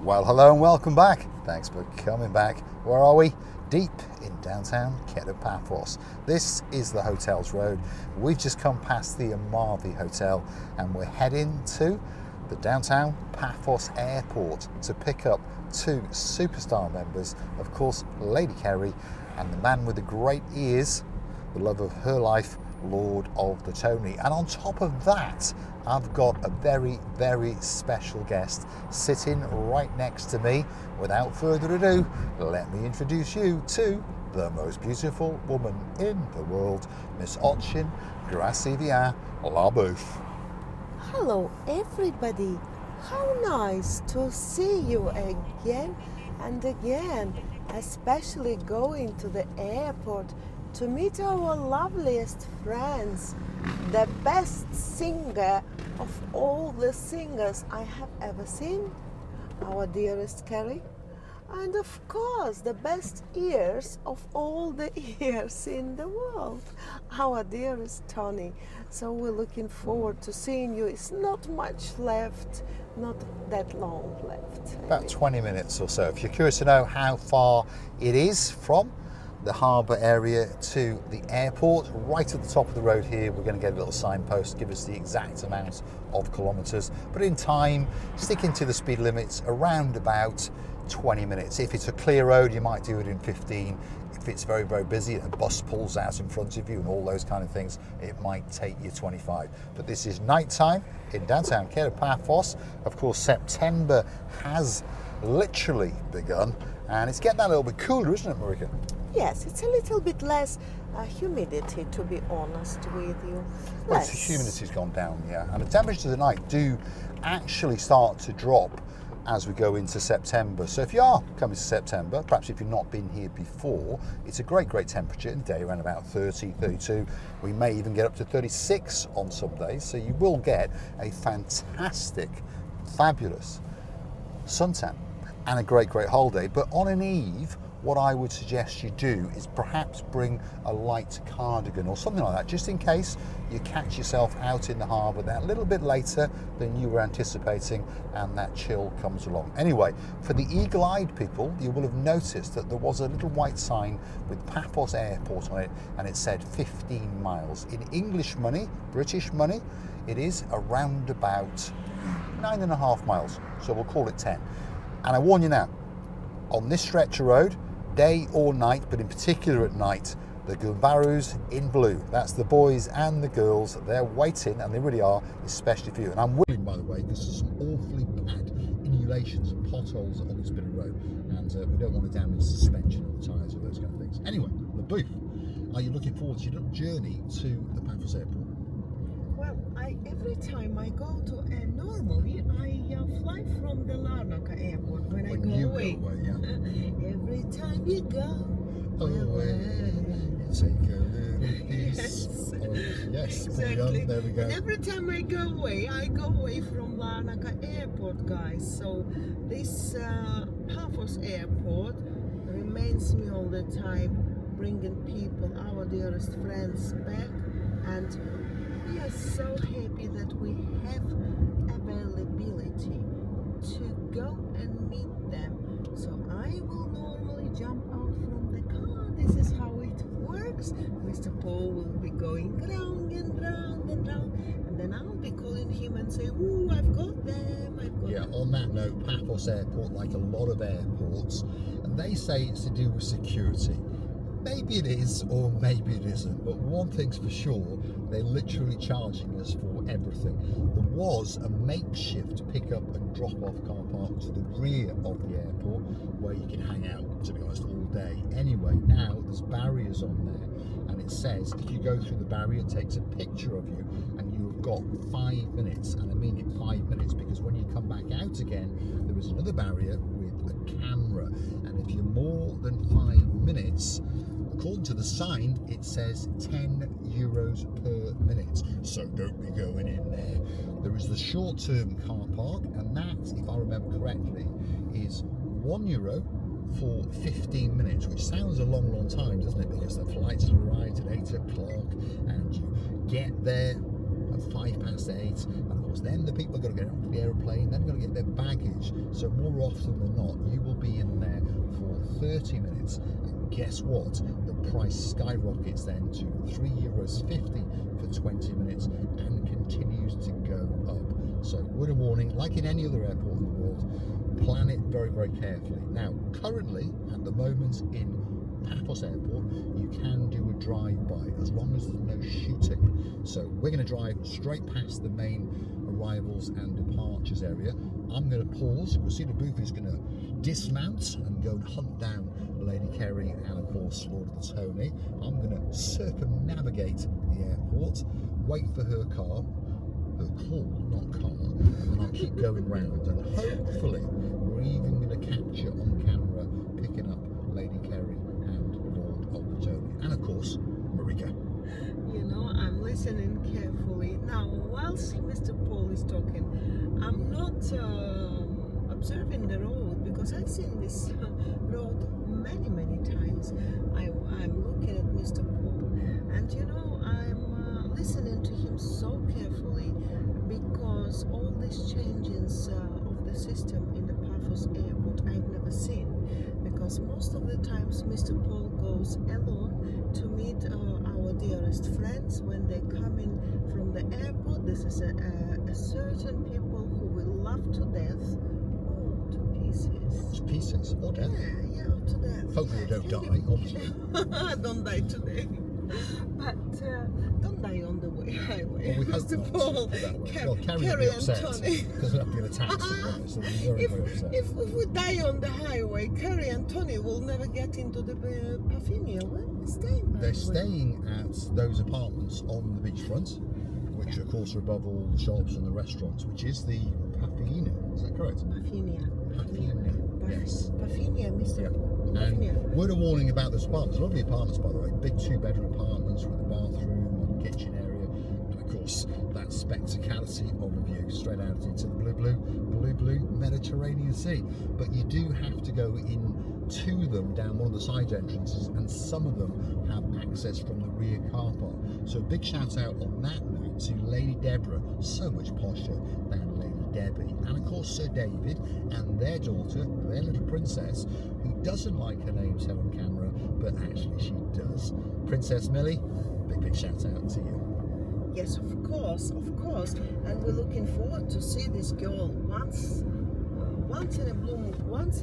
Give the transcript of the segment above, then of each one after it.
Well, hello and welcome back. Thanks for coming back. Where are we? Deep in downtown Paphos. This is the Hotels Road. We've just come past the Amalfi Hotel and we're heading to the downtown Paphos Airport to pick up two superstar members. Of course, Lady Kerry and the man with the great ears, the love of her life, Lord of the Tony. And on top of that, I've got a very, very special guest sitting right next to me. Without further ado, let me introduce you to the most beautiful woman in the world, Miss Ochin Gracivia Labouf. Hello everybody, how nice to see you again and again, especially going to the airport to meet our loveliest friends, the best singer of all the singers I have ever seen, our dearest Kerry, and of course the best ears of all the ears in the world, our dearest Tony. So we're looking forward to seeing you. It's not much left, not that long left. About 20 minutes or so. If you're curious to know how far it is from the harbour area to the airport, right at the top of the road here, we're going to get a little signpost, give us the exact amount of kilometres, but in time, sticking to the speed limits, around about 20 minutes. If it's a clear road, you might do it in 15. If it's very, very busy and a bus pulls out in front of you and all those kind of things, it might take you 25. But this is night time in downtown Paphos. Of course, September has literally begun and it's getting that little bit cooler, isn't it, Marika? Yes, it's a little bit less humidity, to be honest with you. Well, the humidity's gone down, yeah. And the temperatures at night do actually start to drop as we go into September. So if you are coming to September, perhaps if you've not been here before, it's a great, great temperature in the day, around about 30, 32. We may even get up to 36 on some days. So you will get a fantastic, fabulous suntan and a great, great holiday. But on an eve, what I would suggest you do is perhaps bring a light cardigan or something like that, just in case you catch yourself out in the harbour that little bit later than you were anticipating and that chill comes along. Anyway, for the eagle-eyed people, you will have noticed that there was a little white sign with Paphos Airport on it and it said 15 miles. In English money, British money, it is around about 9.5 miles, so we'll call it 10. And I warn you now, on this stretch of road, day or night, but in particular at night, the Gumbarus in blue, that's the boys and the girls, they're waiting, and they really are, especially for you. And I'm willing, by the way, because there's some awfully bad inulations and potholes on this bit of road, and we don't want to damage suspension or the tyres or those kind of things. Anyway, the booth. Are you looking forward to your little journey to the Paphos Airport? Well, every time I go to normally I fly from the Larnaca Airport when I go away. Yeah. Every time you go away, you take a little piece. Yes, exactly. There we go. And every time I go away from Larnaca Airport, guys. So this Paphos Airport reminds me all the time, bringing people, our dearest friends, back, and we are so happy that we have availability to go and meet them. So I will normally jump out from the car. This is how it works. Mr. Paul will be going round and round and round, and then I'll be calling him and say, "Ooh, I've got them, I've got them." On that note, Paphos Airport, like a lot of airports, and they say it's to do with security. Maybe it is, or maybe it isn't, but one thing's for sure, they're literally charging us for everything. There was a makeshift pick-up and drop-off car park to the rear of the airport where you can hang out, to be honest, all day. Anyway, now there's barriers on there, and it says if you go through the barrier, it takes a picture of you, and you've got 5 minutes, and I mean it 5 minutes, because when you come back out again, there is another barrier with a camera, and if you're more than 5 minutes, according to the sign, it says €10 per minute, so don't be going in there. There is the short-term car park, and that, if I remember correctly, is €1 for 15 minutes, which sounds a long, long time, doesn't it? Because the flights arrive at 8 o'clock, and you get there at 8:05, and of course then the people are going to get off the aeroplane, then going to get their baggage. So more often than not, you will be in there for 30 minutes, and guess what? The price skyrockets then to €3.50 for 20 minutes and continues to go up. So word of warning, like in any other airport in the world, plan it very, very carefully. Now, currently, at the moment in Paphos Airport, you can do a drive-by as long as there's no shooting. So we're going to drive straight past the main arrivals and departures area. I'm going to pause. You'll see the booth is going to dismount and go and hunt down Lady Kerry and of course Lord of the Tony. I'm going to circumnavigate the airport, wait for her car, her call, not car, and I'll keep going round, and hopefully we're even going to capture on camera picking up Lady Kerry and Lord of the Tony, and of course Marika. You know, I'm listening carefully. Now, whilst Mr. Paul is talking, I'm not observing the road because I've seen this road many, many times. I'm looking at Mr. Paul, and you know, I'm listening to him so carefully because all these changes of the system in the Paphos Airport I've never seen, because most of the times Mr. Paul goes alone to meet our dearest friends when they come in from the airport. This is a certain people who will love to death. Oh, to pieces. To pieces or death? Yeah, to death. Hopefully yeah, you don't die, obviously. Don't die today. But don't die on the highway. Well, we hope Mr. not. Paul, Carrie and Tony. because we have to get a taxi, right? So we're very, very upset. If we die on the highway, Carrie and Tony will never get into the Paphos. Where are they staying? They're staying at those apartments on the beachfront, which of course are above all the shops and the restaurants, which is the Paphos. Is that correct? Paphos. Yes. Paphos, Mr. Yeah. Paul. And Paphos. word of warning about those apartments. Lovely apartments, by the way. Big 2-bedroom apartments with a bathroom and kitchen area, and of course that spectacality of a view straight out into the blue Mediterranean Sea. But you do have to go into them down one of the side entrances, and some of them have access from the rear car park. So a big shout out on that note to Lady Deborah, so much posher than Lady Debbie, and of course Sir David and their daughter, their little princess, who doesn't like her name said on camera, but actually she does. Princess Millie, big shout out to you. Yes, of course, and we're looking forward to see this girl once in a blue moon, once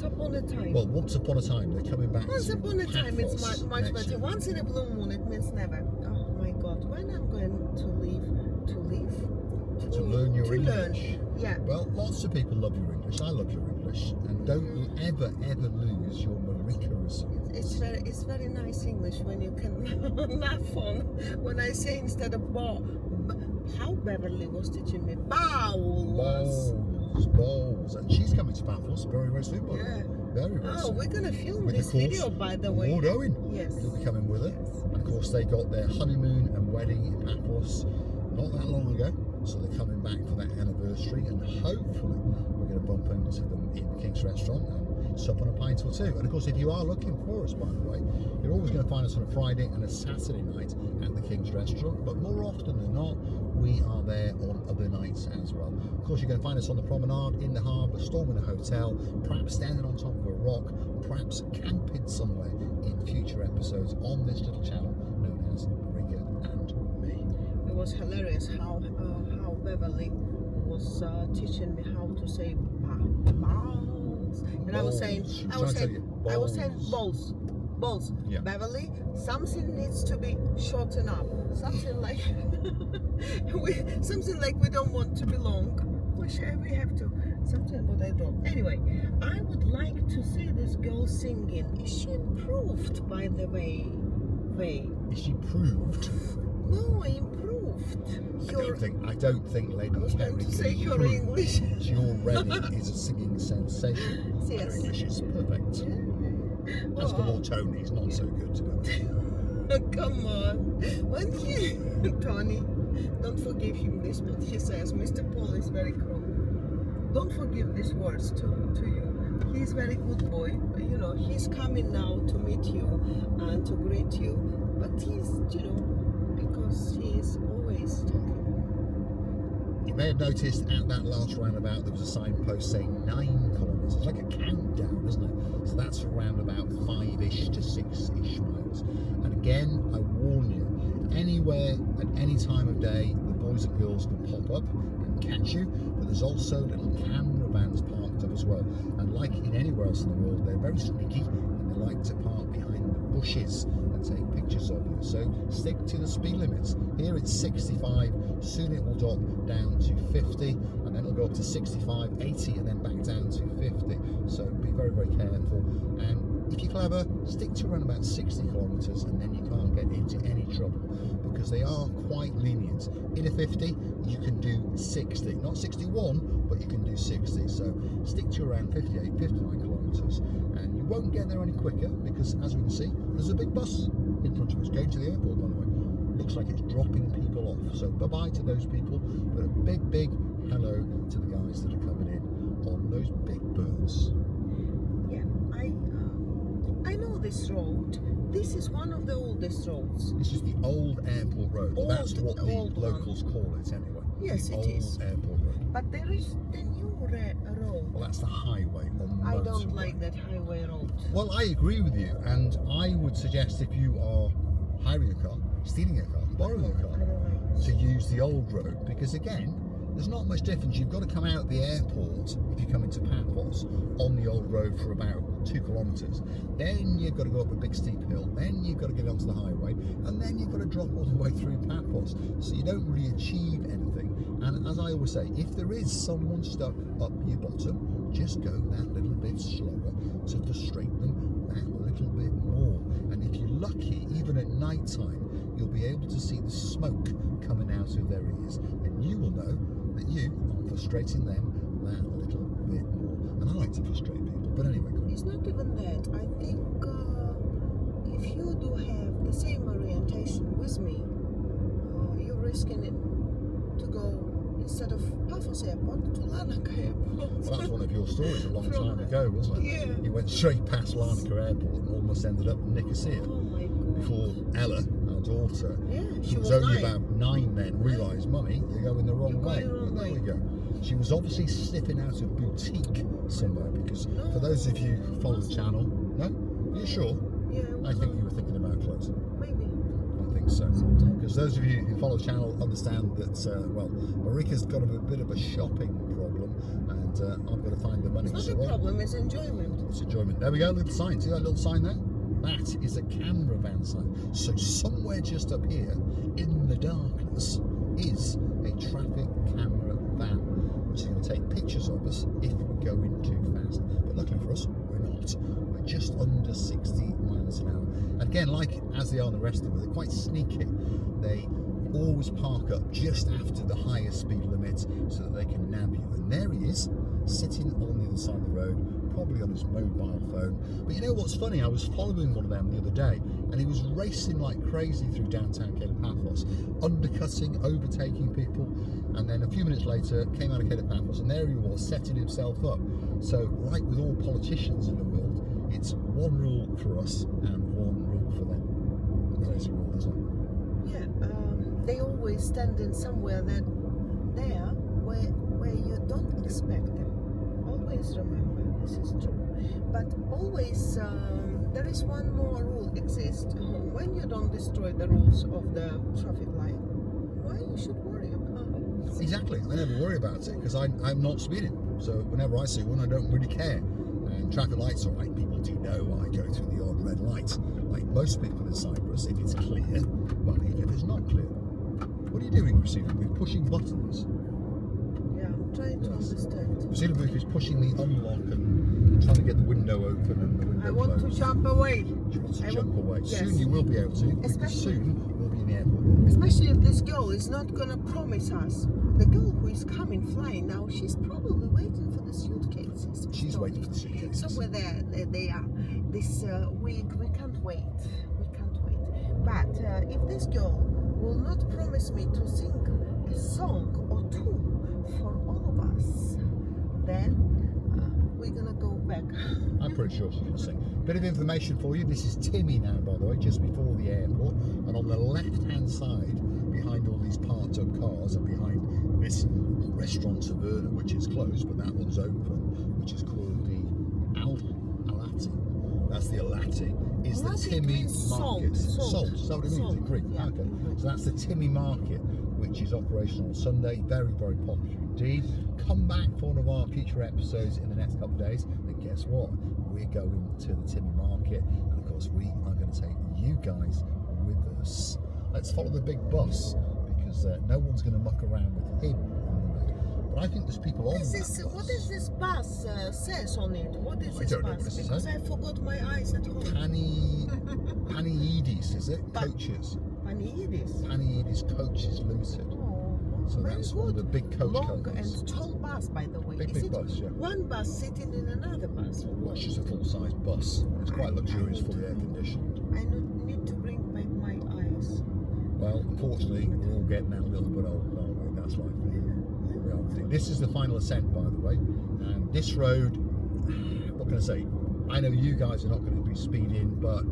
upon a time. Well, once upon a time, they're coming back. Once upon a time, it's Paphos much next better. year. Once in a blue moon, it means never. Oh my God, when I'm going to leave? To learn your to English. Learn. Yeah. Well, lots of people love your English. I love your English, and don't ever lose your Marikaism. It's very nice English when you can laugh on when I say instead of how Beverly was teaching me bowls. Bowls, and she's coming to Paphos very, very soon. By the way. Very, very Oh, soon. we're gonna film With, this of course, video, by the way. Lord Owen. Yes. He'll be coming with her. Yes. And of course, they got their honeymoon and wedding in Paphos not that long ago, so they're coming back for that anniversary, and hopefully we're going to bump into them in the King's Restaurant and sup on a pint or two. And of course, if you are looking for us, by the way, you're always going to find us on a Friday and a Saturday night at the King's Restaurant, but more often than not, we are there on other nights as well. Of course, you're going to find us on the promenade, in the harbour, storming a hotel, perhaps standing on top of a rock, perhaps camping somewhere in future episodes on this little channel known as Marika and Me. It was hilarious how Beverly was teaching me how to say balls, and I was saying balls. Yeah. Beverly, something needs to be shortened up. Something like we don't want to belong. We have to. Something what I don't. Anyway, I would like to see this girl singing. Is she improved, by the way? Is she proved? No, improved. I don't think Lady I was Kerry going to can say your improve. English. She already is a singing sensation. Yes. Her English is perfect. As for Lord Tony's, not so good, to be honest. Come on. When Tony, don't forgive him this, but he says Mr. Paul is very cruel. Don't forgive these words to you. He's very good boy. You know, he's coming now to meet you and to greet you. But he's, because he is always always talking. You may have noticed at that last roundabout there was a signpost saying 9 kilometres. It's like a countdown, isn't it? So that's around about 5-ish to 6-ish miles. And again, I warn you, anywhere at any time of day, the boys and girls can pop up and catch you. But there's also little camera vans parked up as well. And like in anywhere else in the world, they're very sneaky and they like to park behind the bushes and take pictures of you. So stick to the speed limits. Here it's 65, soon it will drop down to 50, and then it'll go up to 65, 80, and then back down to 50. So be very, very careful. And if you're clever, stick to around about 60 kilometres, and then you can't get into any trouble because they are quite lenient. In a 50, you can do 60, not 61, but you can do 60. So stick to around 58, 59 kilometres, and you won't get there any quicker because, as we can see, there's a big bus in front of us going to the airport, by the way. Looks like it's dropping people off. So bye-bye to those people, but a big, big hello to the guys that are coming in on those big birds. Yeah, I know this road. This is one of the oldest roads. This is the old airport road. Old, That's what the old locals call it anyway. Yes, the it old is. airport road. But there is the new road. Well, that's the highway on I motorway. don't like that highway road. Well, I agree with you, and I would suggest if you are hiring a car, stealing a car, borrowing a I car, don't like this. to use the old road, because again, there's not much difference. You've got to come out the airport if you come into Paphos on the old road for about 2 kilometres. Then you've got to go up a big steep hill. Then you've got to get onto the highway, and then you've got to drop all the way through Paphos. So you don't really achieve anything. And as I always say, if there is someone stuck up your bottom, just go that little bit slower to frustrate them that little bit more. And if you're lucky, even at night time, you'll be able to see the smoke coming out of their ears, and you will know that you are frustrating them that little bit more. And I like to frustrate people, but anyway, go on. It's not even that. I think if you do have the same orientation with me, you're risking it to go instead of Paphos Airport to Larnaca Airport. Well, that was one of your stories a long time ago, wasn't it? Yeah. You went straight past Larnaca Airport and almost ended up in Nicosia. Oh my God. Before Ella, our daughter, Yeah, who she was was only 9. about 9 then, realised, Mummy, you're going the wrong You're way. going the wrong Well, there way. we go. She was obviously slipping out of boutique somewhere, because for those of you who follow the channel, no? Are you sure? Yeah, I think you were thinking about clothes. maybe. I think so. Because those of you who follow the channel understand that, well, Marika's got a bit of a shopping problem, and I've got to find the money. It's not a problem, it's enjoyment. It's enjoyment. There we go, look at the sign. See that little sign there? That is a camera van sign. So somewhere just up here in the darkness is a traffic camera van, which is going to take pictures of us if we go in too fast. But luckily for us, we're not. We're just under 60 miles an hour. And again, like as they are in the rest of the world, they're quite sneaky. They always park up just after the highest speed limit so that they can nab you. And there he is, sitting on the other side of the road, probably on his mobile phone. But you know what's funny? I was following one of them the other day, and he was racing like crazy through downtown Paphos, undercutting, overtaking people, and then a few minutes later came out of Paphos, and there he was, setting himself up. So, like with all politicians in the world, it's one rule for us and one rule for them. That's a rule, isn't it? Yeah, they always stand in somewhere that there where you don't expect them. Always remember, this is true. But always there is one more rule exists. When you don't destroy the rules of the traffic light, why you should worry about it? Exactly. I never worry about it because I'm not speeding. So whenever I see one, I don't really care. And traffic lights, all right, people do know I go through the odd red light. Like most people in Cyprus, if it's clear, well, even if it's not clear. What are you doing, Christina? We're pushing buttons. Yeah, I'm trying to understand. Christina Booth is pushing the unlock and trying to get the window open and the window I want closed. to jump away. She wants to I jump away. yes. Soon you will be able to, because Especially- soon we'll be in the airport. Especially if this girl is not gonna promise us. The girl who is coming flying now, she's probably waiting for the suitcases. She's waiting for the suitcases. Somewhere there they are. This week we can't wait. We can't wait. But if this girl will not promise me to sing a song or two for all of us, then we're gonna go back. I I'm pretty sure she's going to sing. Bit of information for you. This is Timmy now, by the way, just before the airport. And on the left-hand side, behind all these parked up cars and behind this restaurant Taverna, which is closed, but that one's open, which is called the Alati. That's the Alati. Is the Timmy Market. Salt. Is that what it means in Greek? Yeah. Okay. So that's the Timmy Market, which is operational on Sunday. Very, very popular indeed. Come back for one of our future episodes in the next couple of days. And guess what? We're going to the Timmy Market. And of course, we are going to take you guys with us. Let's follow the big bus because no one's going to muck around with him. But I think there's people on that bus. What is this bus says on it? What is this I don't know bus? what it says. Because I forgot my eyes at home. Paniidis, is it? Coaches. Paniidis Coaches Limited. Oh, So that's one of the big coach long companies. and tall bus, by the way. Big bus, yeah. One bus sitting in another bus? Or Well, what? it's just a full-size bus. It's quite luxurious, fully air-conditioned. I need to bring back my eyes. Well, unfortunately, we're all getting that a little bit old, aren't we? That's life. This is the final ascent, by the way. And this road, what can I say? I know you guys are not going to be speeding, but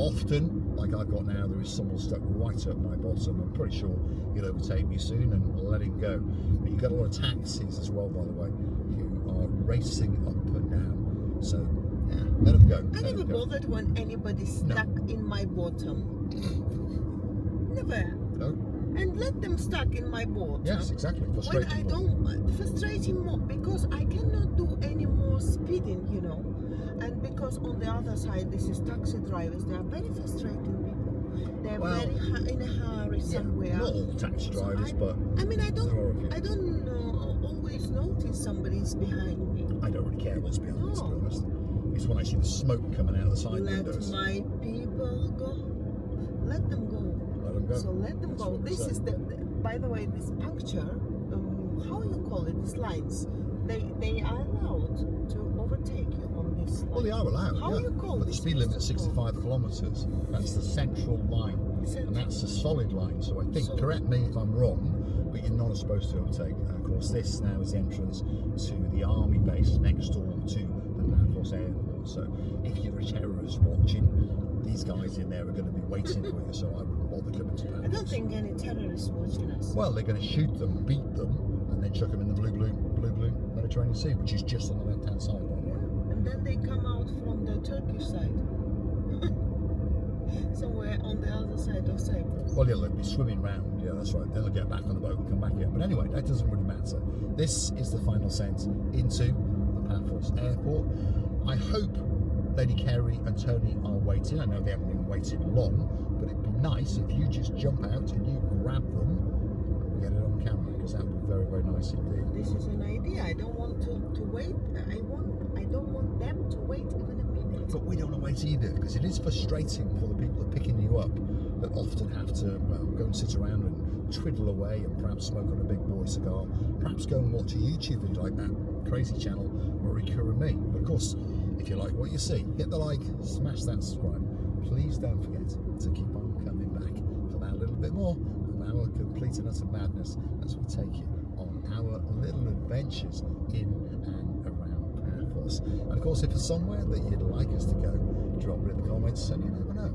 often, like I've got now, there is someone stuck right up my bottom. I'm pretty sure he'll overtake me soon and let him go. But you've got a lot of taxis as well, by the way, who are racing up and down. So, yeah, let them go. I never bothered when anybody's stuck in my bottom. Never. No? And let them stuck in my boat. Yes, exactly. When I don't, frustrating more because I cannot do any more speeding, you know. And because on the other side, this is taxi drivers. They are very frustrating people. They're very in a hurry somewhere. Not all taxi drivers, but I mean, I there are a few. don't always notice somebody's behind me. I don't really care what's behind me, to be honest. It's when I see the smoke coming out of the side windows. Let my people go. Let them go. Let them go. So let them That's go. what we This say. is by the way, this puncture, how you call it, these lines, they are allowed to overtake you on this line. Well, they are allowed, How you call but the this, speed limit is Mr. Paul? 65 kilometres. That's the central line, and that's the solid line. So I think, correct me if I'm wrong, but you're not supposed to overtake. And of course, this now is the entrance to the army base next door to the Paphos Airport. So if you're a terrorist watching, these guys in there are going to be waiting for you. So I wouldn't bother coming to Paphos. I don't think any terrorists watching us. Well, they're going to shoot them, beat them, and then chuck them in the blue Mediterranean Sea, which is just on the left-hand side, by the way. And then they come out from the Turkish side. Somewhere on the other side of Cyprus. Well, yeah, they'll be swimming round. Yeah, that's right. Then they'll get back on the boat and come back in. But anyway, that doesn't really matter. This is the final ascent into the Paphos Airport. I hope Lady Kerry and Tony are waiting. I know they haven't been waiting long, but it'd be nice if you just jump out and you grab them and get it on camera, because that would be very, very nice indeed. This is an idea. I don't want to wait. I don't want them to wait even a minute. But we don't want to wait either, because it is frustrating for the people that are picking you up that often have to, well, go and sit around and twiddle away and perhaps smoke on a big boy cigar, perhaps go and watch a YouTube video like that crazy channel, Marika and me. But of course, if you like what you see, hit the like, smash that subscribe. Please don't forget to keep on coming back for that little bit more of our complete and utter madness as we take you on our little adventures in and around Paphos. And of course, if there's somewhere that you'd like us to go, drop it in the comments, and you never know,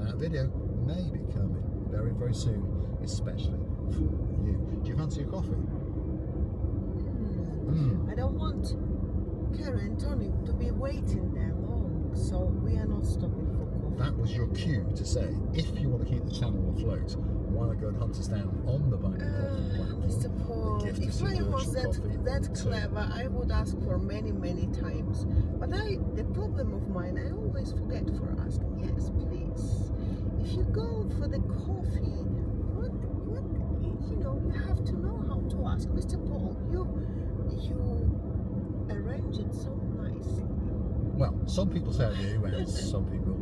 that video may be coming very, very soon, especially for you. Do you fancy a coffee? I don't want Kerry and Tony to be waiting there long, so we are not stopping for coffee. That was your cue to say, if you want to keep the channel afloat, why not go and hunt us down on the Buy Me Coffee platform? Mr. Paul, The gift if is I your was virtual coffee that too. clever, I would ask for many, many times. But the problem of mine, I always forget for asking. Yes, please. If you go for the coffee, what you have to know how to ask. Mr. Paul, you arrange it so nicely. Well, some people say I do, and some people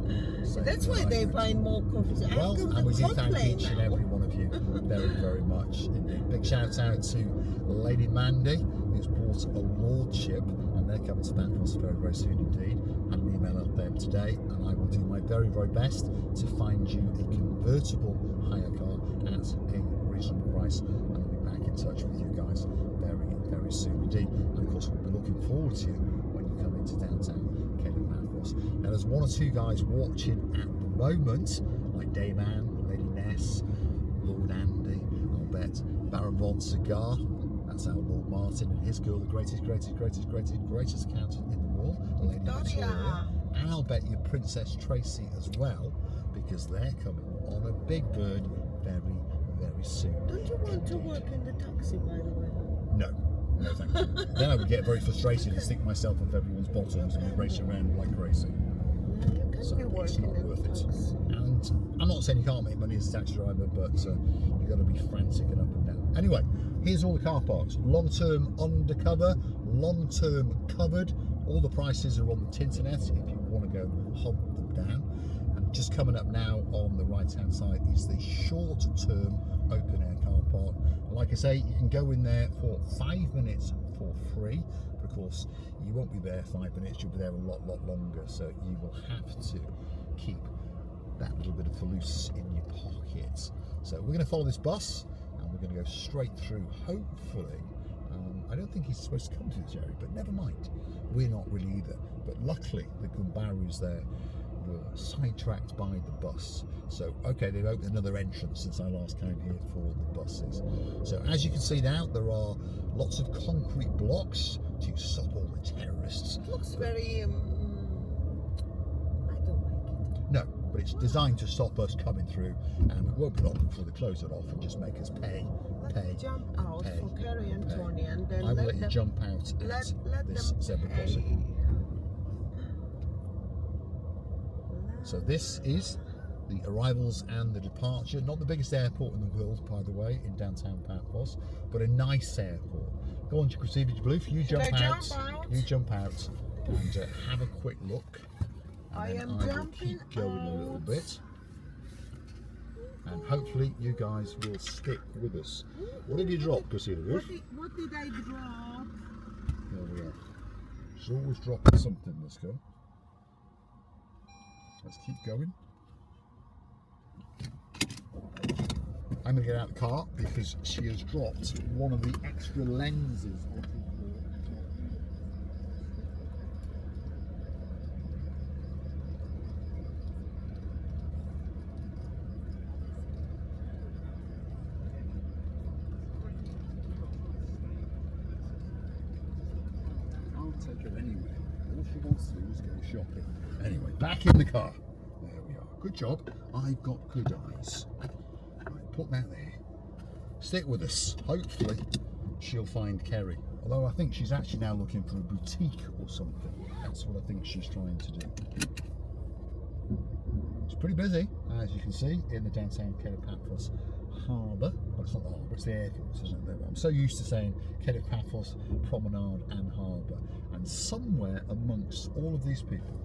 say That's that why I they don't. buy more coffees. Well, I've got and we the do thank complaint each and now. every one of you very, very much indeed. Big shout out to Lady Mandy, who's bought a lordship, and they're coming to Paphos very, very soon indeed. Had an email out there today, and I will do my very, very best to find you a convertible hire car at a reasonable price, and I'll be back in touch with you guys very, very soon indeed. And of course, we'll be looking forward to you when you come into downtown Paphos. Now there's one or two guys watching at the moment, like Dame Anne, Lady Ness, Lord Andy, I'll bet Baron Von Cigar, that's our Lord Martin, and his girl, the greatest accountant in the world, Lady Victoria. And I'll bet you Princess Tracy as well, because they're coming on a big bird very, very soon. Don't you want to work in the taxi, by the way? No, thank you. Then I would get very frustrated and stick myself off everyone's bottoms and be racing around like crazy. So it's not worth it. And I'm not saying you can't make money as a taxi driver, but you've got to be frantic and up and down. Anyway, here's all the car parks. Long-term undercover, long-term covered. All the prices are on the Tinternet if you want to go hunt them down. And just coming up now on the right-hand side is the short-term open-air car park. And like I say, you can go in there for 5 minutes for free. But of course, you won't be there 5 minutes, you'll be there a lot longer. So you will have to keep that little bit of loose in your pockets. So we're going to follow this bus and we're going to go straight through, hopefully. I don't think he's supposed to come to this area, but never mind. We're not really either. But luckily, the Gumbarus there were sidetracked by the bus. So, okay, they've opened another entrance since I last came here for the buses. So, as you can see now, there are lots of concrete blocks to stop all the terrorists. It looks very... I don't like it. No, but it's designed to stop us coming through, and it won't be long before they close it off and just make us pay. Jump out for Carrie and Tony, and then I will let you jump out at this zebra crossing. So this is the arrivals and the departure. Not the biggest airport in the world, by the way, in downtown Paphos, but a nice airport. Go on, Christina Blue, you jump out. You jump out and have a quick look. I am jumping keep going a little bit. And hopefully you guys will stick with us. What did you drop, Christina? What did I drop? There we are. She's always dropping something, this girl. Let's keep going. I'm going to get out of the car because she has dropped one of the extra lenses of the take her anywhere. All she wants to do is go shopping. Anyway, back in the car. There we are. Good job. I've got good eyes. Right, put that there. Stick with us. Hopefully she'll find Kerry. Although I think she's actually now looking for a boutique or something. That's what I think she's trying to do. It's pretty busy, as you can see, in the downtown Paphos harbour. Well, it's not the harbour, it's the airport, isn't it? I'm so used to saying Paphos Promenade and Harbour. And somewhere amongst all of these people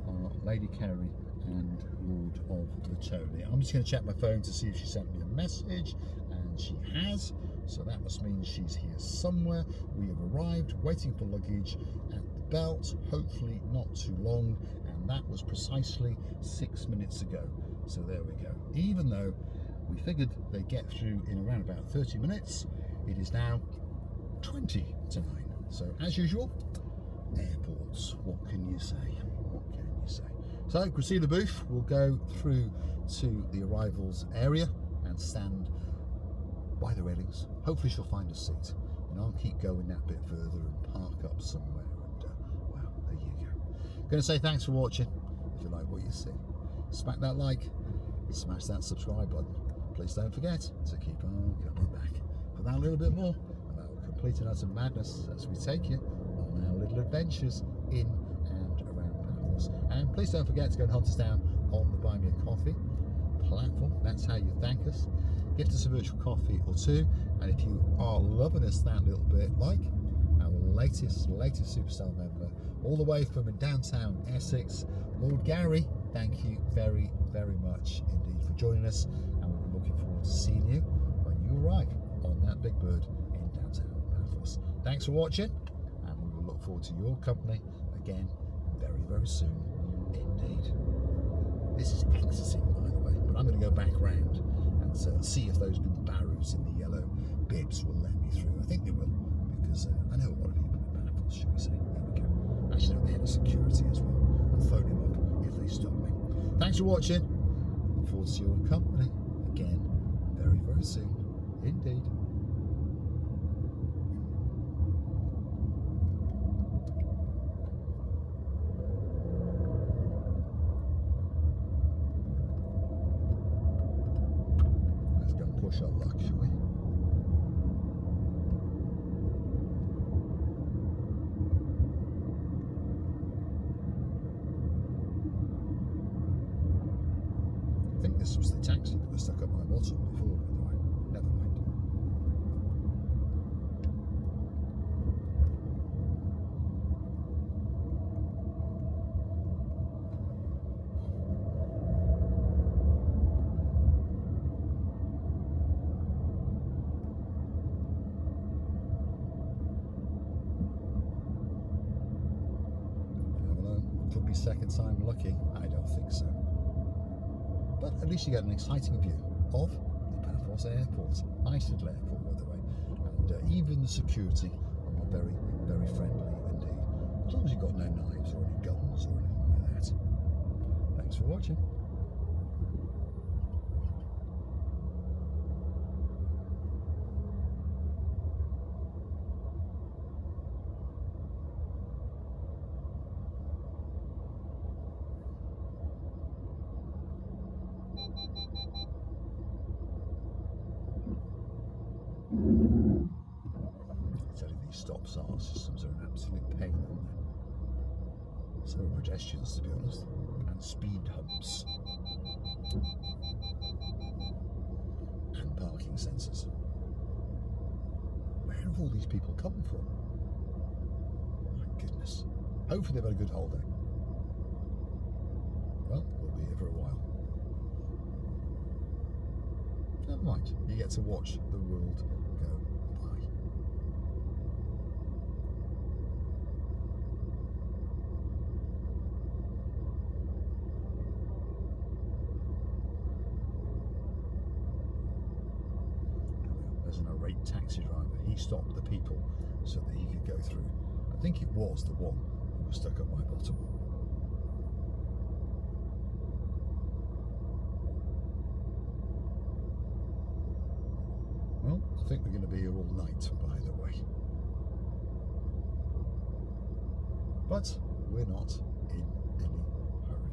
are Lady Kerry and Lord of Latoni. I'm just going to check my phone to see if she sent me a message, and she has. So that must mean she's here somewhere. We have arrived, waiting for luggage at the belt, hopefully not too long, and that was precisely 6 minutes ago. So there we go. Even though we figured they'd get through in around about 30 minutes, it is now 20 to 9. So as usual, airports, what can you say? What can you say? So Christina Booth will go through to the arrivals area and stand by the railings. Hopefully she'll find a seat, and I'll keep going that bit further and park up somewhere, and well, there you go. Gonna say thanks for watching. If you like what you see, smack that like, smash that subscribe button. Please don't forget to keep on coming back for that little bit more about completing out of madness as we take you on our little adventures in and around Paphos. And please don't forget to go and hunt us down on the Buy Me a Coffee platform. That's how you thank us. Gift us a virtual coffee or two, and if you are loving us that little bit, like our latest superstar member, all the way from downtown Essex, Lord Gary, thank you very, very much indeed for joining us, and we're looking forward to seeing you when you arrive on that big bird in downtown Paphos. Thanks for watching, and we will look forward to your company again very, very soon indeed. This is exiting, by the way, but I'm going to go back round and see if those Gumbarus in the yellow bibs will let me through. I think they will, because I know a lot of people in Paphos, shall we say. There we go. Actually, no, security as well and phone him up if they stop me. Thanks for watching. Look forward to your company again very, very soon. Indeed. Let's go and push our luck, shall we? I think this was the taxi that was stuck up my bottom before, by the way. Never mind. You never know. Could be second time lucky. I don't think so. But at least you get an exciting view of the Paphos Airport. Nice little airport, by the way. And even the security are very, very friendly indeed. As long as you've got no knives or any guns or anything like that. Thanks for watching. I tell you, these stop-start systems are an absolute pain, aren't they? So are pedestrians, to be honest, and speed humps, and parking sensors. Where have all these people come from? My goodness. Hopefully they've had a good holiday. Well, we'll be here for a while. Never mind, you get to watch the world go by. There's an irate taxi driver. He stopped the people so that he could go through. I think it was the one who was stuck up my bottom. Well, I think we're going to be here all night, by the way. But we're not in any hurry.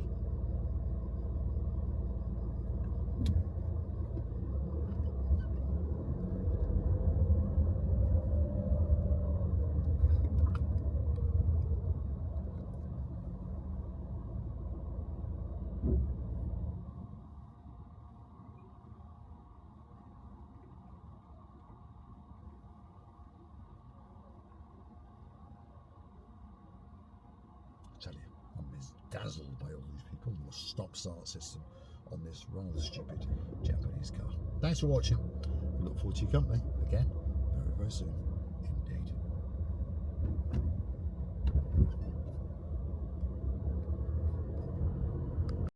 I tell you, I'm dazzled by all these people and the stop-start system on this rather stupid Japanese car. Thanks for watching. We look forward to your company again very, very soon.